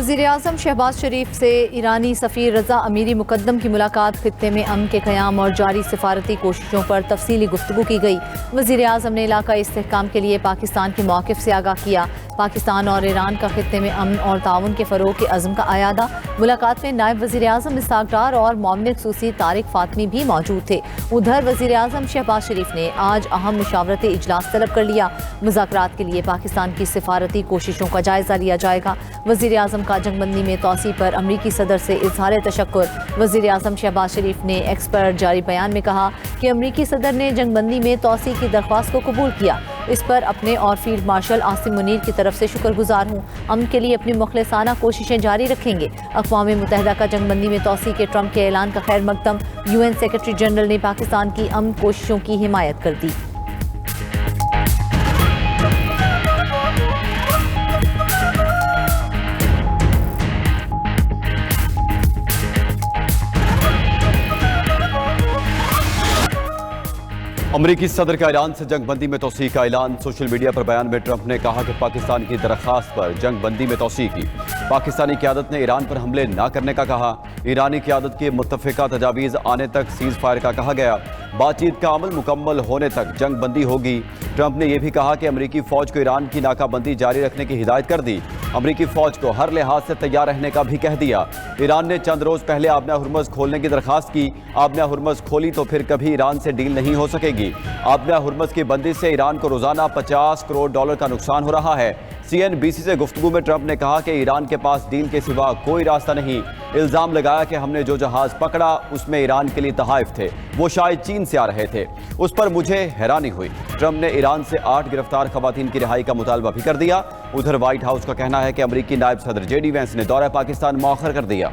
वज़ीर-ए-आज़म शहबाज शरीफ से ईरानी सफ़ीर रज़ा अमीरी मुक़द्दम की मुलाकात। खित्ते में अमन के क़याम और जारी सिफारती कोशिशों पर तफसीली गुफ्तगू की गई। वज़ीर-ए-आज़म ने इलाक़ाई इस्तेहकाम के लिए पाकिस्तान के मौक़िफ़ से आगाह किया। पाकिस्तान और ईरान का खित्ते में अमन और ताउन के फ़रोग़ के अज़्म का आयादा। मुलाकात में नायब वज़ीर-ए-आज़म इसहाक़ डार और मोमिन ख़ुसूसी तारिक फ़ातमी भी मौजूद थे। उधर वज़ीर-ए-आज़म शहबाज शरीफ ने आज अहम मुशावरती इजलास तलब कर लिया। मुज़ाकरात के लिए पाकिस्तान की सिफारती कोशिशों का जायज़ा लिया जाएगा। वज़ीर-ए-आज़म का जंगबंदी में तौसी पर अमरीकी सदर से इज़हार तशक्कुर। वज़ीर-ए-आज़म शहबाज शरीफ ने एक्स पर जारी बयान में कहा कि अमरीकी सदर ने जंगबंदी में तौसी की दरख्वास्त को कबूल किया। इस पर अपने और फील्ड मार्शल आसिम मुनीर की तरफ से शुक्रगुजार हूँ। अमन के लिए अपनी मुखलिसाना कोशिशें जारी रखेंगे। अक़वाम मुत्तहिदा का जंगबंदी में तौसी के ट्रंप के ऐलान का खैर मकदम। UN सेक्रेटरी जनरल ने पाकिस्तान की अमन कोशिशों की हिमायत कर दी। अमरीकी सदर का ईरान से जंगबंदी में तोसी का ऐलान। सोशल मीडिया पर बयान में ट्रंप ने कहा कि पाकिस्तान की दरख्वास्त पर जंगबंदी में तोसी की। पाकिस्तानी क़यादत ने ईरान पर हमले न करने का कहा। ईरानी क़यादत की मुत्तफ़िका तजावीज़ आने तक सीज़ फायर का कहा गया। बातचीत का अमल मुकम्मल होने तक जंगबंदी होगी। ट्रंप ने यह भी कहा कि अमरीकी फ़ौज को ईरान की नाकाबंदी जारी रखने की हिदायत कर दी। अमरीकी फ़ौज को हर लिहाज से तैयार रहने का भी कह दिया। ईरान ने चंद रोज़ पहले आबना हुर्मुज़ खोलने की दरख्वास्त की। आबना हुर्मुज़ खोली तो फिर कभी ईरान से डील नहीं हो सकेगी। आबना हुर्मुज़ की बंदी से ईरान को रोज़ाना $50 करोड़ का नुकसान हो रहा है। CNBC से गुफ्तगू में ट्रंप ने कहा कि ईरान के पास डील के सिवा कोई रास्ता नहीं। इल्ज़ाम लगाया कि हमने जो जहाज़ पकड़ा उसमें ईरान के लिए तहाइफ थे, वो शायद चीन से आ रहे थे। उस पर मुझे हैरानी हुई। ट्रंप ने ईरान से 8 गिरफ्तार खवातीन की रिहाई का मुतालबा भी कर दिया। उधर व्हाइट हाउस का कहना है कि अमरीकी नायब सदर JD वैंस ने दौरा पाकिस्तान मौखर कर दिया।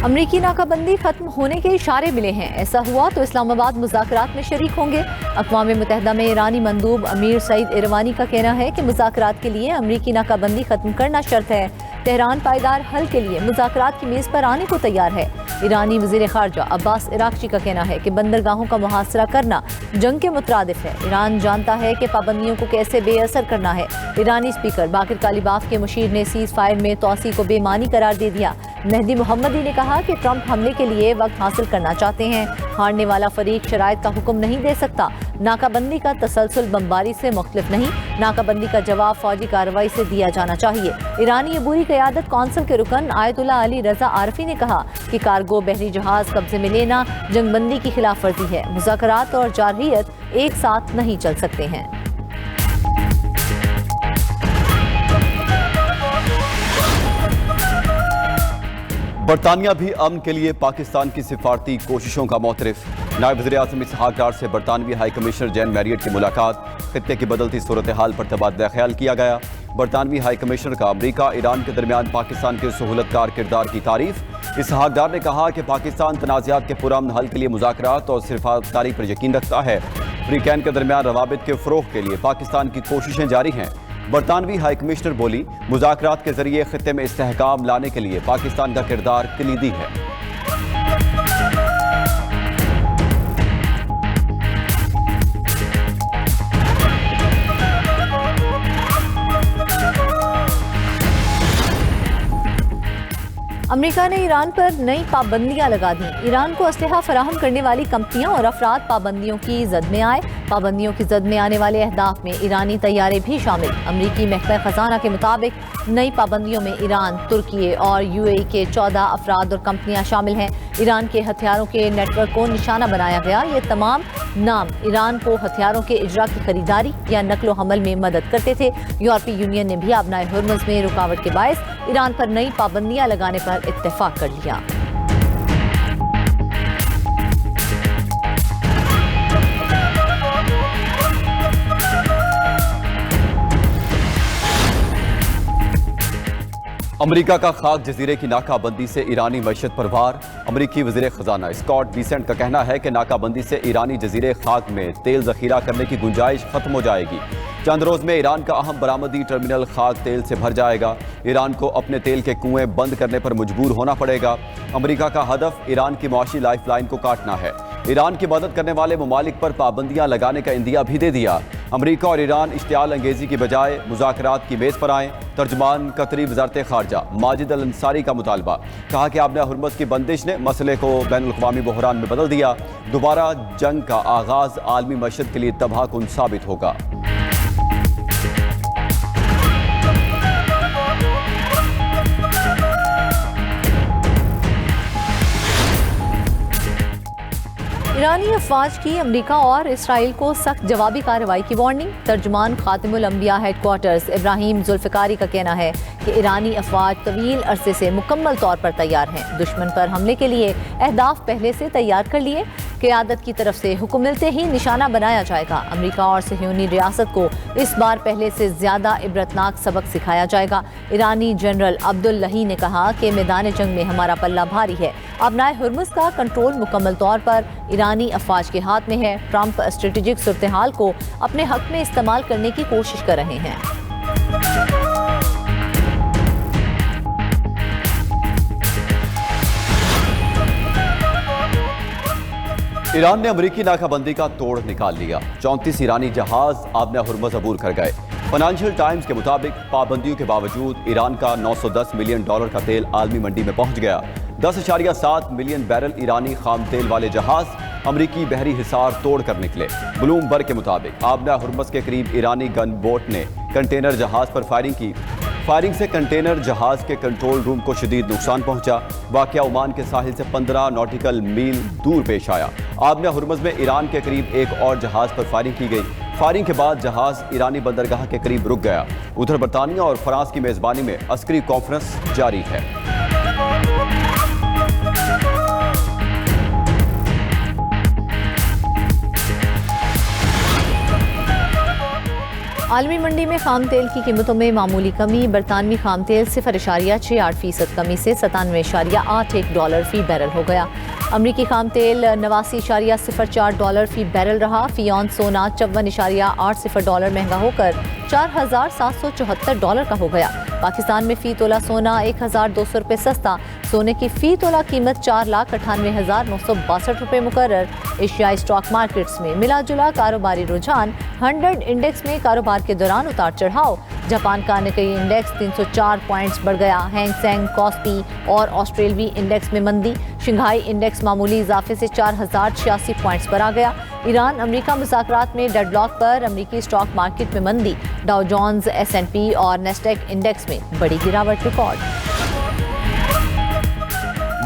अमरीकी नाकाबंदी खत्म होने के इशारे मिले हैं। ऐसा हुआ तो इस्लामाबाद मुज़ाकरात में शरीक होंगे। अक़वाम मुत्तहिदा में ईरानी मंदूब अमीर सईद इरवानी का कहना है कि मुज़ाकरात के लिए अमरीकी नाकाबंदी खत्म करना शर्त है। तेहरान पायदार हल के लिए मुज़ाकरात की मेज़ पर आने को तैयार है। ईरानी वज़ीर ख़ारजा अब्बास इराक़ची का कहना है कि बंदरगाहों का मुहासरा करना जंग के मुतरादिफ है। ईरान जानता है कि पाबंदियों को कैसे बेअसर करना है। ईरानी स्पीकर बाकिर कालिबाफ के मुशीर ने सीज़ फायर में तौसी को बेमानी करार दे दिया। मेहदी मोहम्मदी ने कहा कि ट्रंप हमले के लिए वक्त हासिल करना चाहते हैं। हारने वाला फरीक शराइत का हुक्म नहीं दे सकता। नाकाबंदी का तसलसल बमबारी से मुख्तलिफ नहीं। नाकाबंदी का जवाब फौजी कार्रवाई से दिया जाना चाहिए। ईरानी अबूरी क़यादत कौंसिल के रुकन आयतुल्लाह अली रज़ा आरफी ने कहा कि कार्गो बहरी जहाज़ कब्जे में लेना जंगबंदी की खिलाफ वर्जी है। मुज़ाकरात और जारहियत एक साथ नहीं चल सकते हैं। बरतानिया भी अमन के लिए पाकिस्तान की सिफारती कोशिशों का मोतरफ। नायब वज़ीर-ए-आज़म इसहाक़ डार से बरतानवी हाई कमिश्नर जैन मैरियट की मुलाकात। खित्ते की बदलती सूरत हाल पर तबादला ख्याल किया गया। बरतानवी हाई कमिश्नर का अमरीका ईरान के दरमियान पाकिस्तान के सहूलतकार किरदार की तारीफ। इसहाक़ डार ने कहा कि पाकिस्तान तनाज़ात के पुरअमन हल के लिए मुज़ाकरात और सिफारतकारी पर यकीन रखता है। अफ्रीकैन के दरमियान रवाबित के फ़रोग़ के लिए पाकिस्तान की कोशिशें जारी हैं। बरतानवी हाई कमिश्नर बोली, मुज़ाकरात के जरिए खित्ते में इस्तेहकाम लाने के लिए पाकिस्तान का किरदार कलीदी है। अमेरिका ने ईरान पर नई पाबंदियां लगा दी। ईरान को असलहा फराहम करने वाली कंपनियां और अफराद पाबंदियों की जद में आए। पाबंदियों की जद में आने वाले अहदाफ में ईरानी तैयारे भी शामिल। अमरीकी महकमा खजाना के मुताबिक नई पाबंदियों में ईरान, तुर्की और UAE के 14 अफराद और कंपनियां शामिल हैं। ईरान के हथियारों के नेटवर्क को निशाना बनाया गया। ये तमाम नाम ईरान को हथियारों के इजरा की खरीदारी या नकलो हमल में मदद करते थे। यूरोपीय यूनियन ने भी आबना हुर्मुज़ में रुकावट के बायस ईरान पर नई पाबंदियां लगाने पर इत्तेफाक कर लिया। अमेरिका का खाक जजीरे की नाकाबंदी से ईरानी मईशत पर वार। अमेरिकी वजीर खजाना स्कॉट बीसेंट का कहना है कि नाकाबंदी से ईरानी जजीरे खाक में तेल जखीरा करने की गुंजाइश खत्म हो जाएगी। चंद रोज में ईरान का अहम बरामदी टर्मिनल खाक तेल से भर जाएगा। ईरान को अपने तेल के कुएं बंद करने पर मजबूर होना पड़ेगा। अमेरिका का हदफ ईरान की मुआशी लाइफलाइन को काटना है। ईरान की मदद करने वाले ममालिक पर पाबंदियां लगाने का इंदिया भी दे दिया। अमेरिका और ईरान इश्तियाल अंगेजी की बजाय मुज़ाकरात की मेज पर आएँ। तर्जमान कतरी वजारत खारजा माजिद अल अंसारी का मुतालबा। कहा कि आबना हुर्मस की बंदिश ने मसले को बैनुल-अक़वामी बहरान में बदल दिया। दोबारा जंग का आगाज आलमी मईशत के लिए तबाहकुन साबित होगा। ईरानी अफवाज की अमेरिका और इसराइल को सख्त जवाबी कार्रवाई की वार्निंग। तर्जुमान खातिमुल अंबिया हेडक्वार्टर्स इब्राहिम जुल्फ़िकारी का कहना है कि ईरानी अफवाज तवील अरसे से मुकम्मल तौर पर तैयार हैं। दुश्मन पर हमले के लिए अहदाफ पहले से तैयार कर लिए। क़यादत की तरफ से हुक्म मिलते ही निशाना बनाया जाएगा। अमेरिका और सहयोनी रियासत को इस बार पहले से ज़्यादा इबरतनाक सबक सिखाया जाएगा। ईरानी जनरल अब्दुल्लाही ने कहा कि मैदान जंग में हमारा पल्ला भारी है। आबनाए हुर्मुज़ का कंट्रोल मुकम्मल तौर पर ईरानी अफवाज के हाथ में है। ट्रंप स्ट्रेटेजिक सूरत हाल को अपने हक में इस्तेमाल करने की कोशिश कर रहे हैं। ईरान ने अमेरिकी नाकाबंदी का तोड़ निकाल लिया। 34 ईरानी जहाज आबना हुर्मुज़ अबूर कर गए। फाइनेंशियल टाइम्स के मुताबिक पाबंदियों के बावजूद ईरान का $910 मिलियन का तेल आलमी मंडी में पहुंच गया। 10.7 मिलियन बैरल ईरानी खाम तेल वाले जहाज अमरीकी बहरी हिसार तोड़ कर निकले। ब्लूमबर्ग के मुताबिक आबना हुर्मुज़ के करीब ईरानी गन बोट ने कंटेनर जहाज पर फायरिंग की। फायरिंग से कंटेनर जहाज के कंट्रोल रूम को शदीद नुकसान पहुंचा। वाक़या ओमान के साहिल से 15 नॉटिकल मील दूर पेश आया। आबना हुर्मुज़ में ईरान के करीब एक और जहाज पर फायरिंग की गई। फायरिंग के बाद जहाज ईरानी बंदरगाह के करीब रुक गया। उधर बरतानिया और फ्रांस की मेज़बानी में अस्करी कॉन्फ्रेंस जारी है। आलमी मंडी में खाम तेल की कीमतों में मामूली कमी। बरतानवी खाम तेल 0.68% कमी से $97.81 फी बैरल हो गया। अमरीकी खाम तेल $89.04 फी बैरल रहा। फियौन सोना $54.80 महंगा होकर $4,774 का हो गया। पाकिस्तान में फ़ी तोला सोना 1,200 रुपये सस्ता। सोने की फ़ी तोला कीमत 4,98,962 रुपये मुकर्रर। एशियाई स्टॉक मार्केट्स में मिला जुला कारोबारी रुझान। 100 इंडेक्स में कारोबार के दौरान उतार चढ़ाव। जापान का निक्केई इंडेक्स 304 पॉइंट्स बढ़ गया। हैंग सेंग, कॉस्पी और ऑस्ट्रेलवी इंडेक्स में मंदी। शंघाई इंडेक्स मामूली इजाफे से 4,086 पॉइंट्स पर आ गया। ईरान अमेरिका मुज़ाकरात में डेडलॉक पर अमेरिकी स्टॉक मार्केट में मंदी। डाउ जोन्स, S&P और नेस्डेक इंडेक्स में बड़ी गिरावट रिकॉर्ड।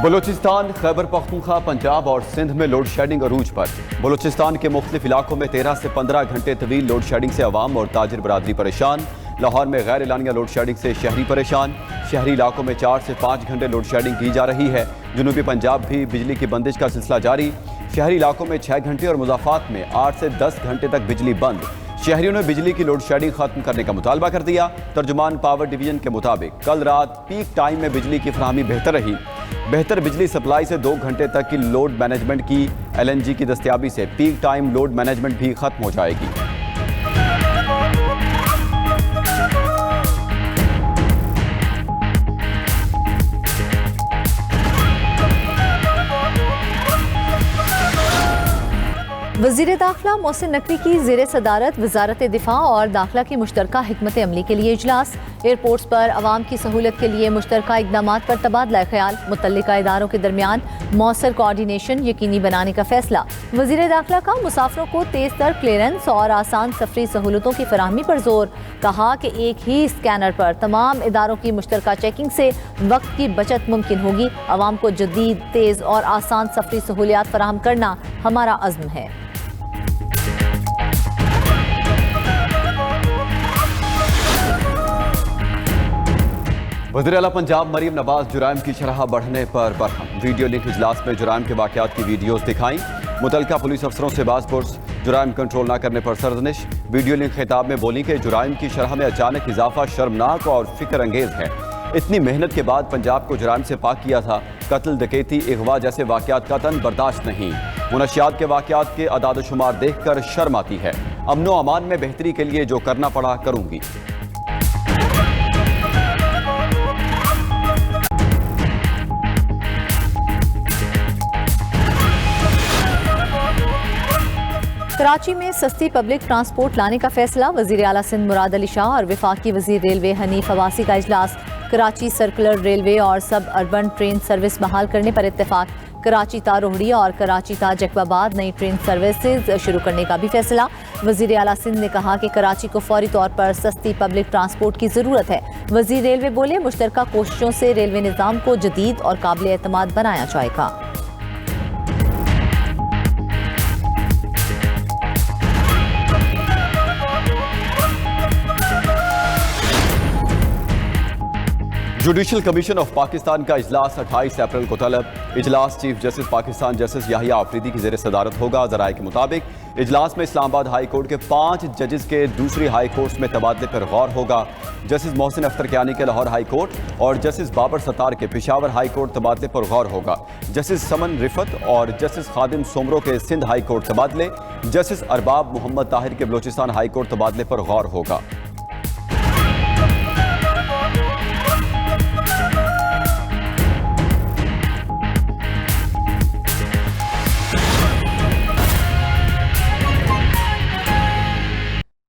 बलूचिस्तान, खैबर पख्तूनख्वा, पंजाब और सिंध में लोड शेडिंग अरूज पर। बलूचिस्तान के मुख्तलिफ इलाकों में 13 से 15 घंटे तवील लोड शेडिंग से अवाम और ताजिर बरादरी परेशान। लाहौर में गैर एलानिया लोड शेडिंग से शहरी परेशान। शहरी इलाकों में 4 से 5 घंटे लोड शेडिंग की जा रही है। जनूबी पंजाब भी बिजली की बंदिश का सिलसिला जारी। शहरी इलाकों में 6 घंटे और मुज़ाफ़ात में 8 से 10 घंटे तक बिजली बंद। शहरियों ने बिजली की लोड शेडिंग खत्म करने का मुतालबा कर दिया। तर्जुमान पावर डिवीजन के मुताबिक कल रात पीक टाइम में बिजली की फराहमी बेहतर रही। बेहतर बिजली सप्लाई से 2 घंटे तक की लोड मैनेजमेंट की LNG की दस्तयाबी से पीक टाइम लोड मैनेजमेंट भी खत्म हो जाएगी। वज़ीर दाखिला मोहसिन नकवी की ज़ेर सदारत वज़ारत दिफा और दाखिला की मुश्तरका हिकमत अमली के लिए इजलास। एयरपोर्ट्स पर आवाम की सहूलत के लिए मुश्तरका इक़दामात पर तबादला ख्याल। मुतल्लिका इदारों के दरमियान मौसर कोऑर्डिनेशन यकीनी बनाने का फैसला। वज़ीर दाखिला का मुसाफिरों को तेज़ तर क्लियरेंस और आसान सफरी सहूलतों की फराहमी पर जोर। कहा कि एक ही स्कैनर पर तमाम इदारों की मुश्तरका चेकिंग से वक्त की बचत मुमकिन होगी। आवाम को जदीद, तेज़ और आसान सफरी सहूलियात फराहम करना हमारा अज़्म है। वज़ीर आला पंजाब मरीम नवाज जुराइम की शरह बढ़ने पर बरहम। वीडियो लिंक इजलास में जुराइम के वाक़यात की वीडियोस दिखाई। मुतल्लिका पुलिस अफसरों से बाज़पुरस। जुराइम कंट्रोल न करने पर सरजनिश। वीडियो लिंक खिताब में बोली कि जुराइम की शरह में अचानक इजाफा शर्मनाक और फिक्र अंगेज है। इतनी मेहनत के बाद पंजाब को जुराइम से पाक किया था। कत्ल, डकैती, अगवा जैसे वाकयात कतन बर्दाश्त नहीं। मुनशियात के वाकयात के अदाद-ओ-शुमार देखकर शर्म आती है। अमन व अमान में बेहतरी के लिए जो करना पड़ा करूंगी। कराची में सस्ती पब्लिक ट्रांसपोर्ट लाने का फैसला। वजीर आला सिंध मुराद अली शाह और वफाकी वजीर रेलवे हनीफ अब्बासी का इजलास। कराची सर्कुलर रेलवे और सब अर्बन ट्रेन सर्विस बहाल करने पर इत्तेफाक। कराची ता रोहड़िया और कराची ता जैकबाबाद नई ट्रेन सर्विसेज शुरू करने का भी फैसला। वजीर आला सिंध ने कहा कि कराची को फौरी तौर पर सस्ती पब्लिक ट्रांसपोर्ट की ज़रूरत है। वजीर रेलवे बोले, मुश्तरका कोशिशों से रेलवे निज़ाम को जदीद और काबिल एतमाद बनाया जाएगा। जुडिशल कमीशन ऑफ पाकिस्तान का इजलास 28 अप्रैल को तलब। इजलास chief justice Pakistan justice Yahya Afridi की ज़ेर सदारत होगा। ज़राए के मुताबिक इजलास में इस्लामाबाद हाई कोर्ट के 5 जजेस के दूसरी हाई कोर्ट्स में तबादले पर गौर होगा। जस्टिस मोहसिन अख्तर कियानी के लाहौर हाई कोर्ट और जस्टिस बाबर सत्तार के पेशावर हाई कोर्ट तबादले पर गौर होगा। जस्टिस समन रिफत और जस्टिस खादिम सोमरो के सिंध हाई कोर्ट तबादले। जस्टिस अरबाब मोहम्मद ताहिर के बलोचिस्तान हाई कोर्ट तबादले पर गौर होगा।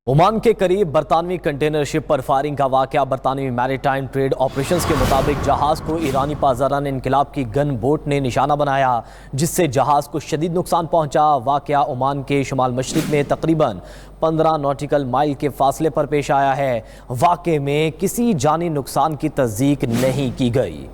ओमान के करीब बरतानवी कंटेनर शिप पर फायरिंग का वाकया। बरतानवी मैरीटाइम ट्रेड ऑपरेशंस के मुताबिक जहाज को ईरानी पाज़ारान इनकलाब की गन बोट ने निशाना बनाया, जिससे जहाज को शदीद नुकसान पहुंचा। वाकया ओमान के शुमाल मशरिक में तकरीबन 15 नॉटिकल माइल के फासले पर पेश आया है। वाकये में किसी जानी नुकसान की तस्दीक नहीं की गई।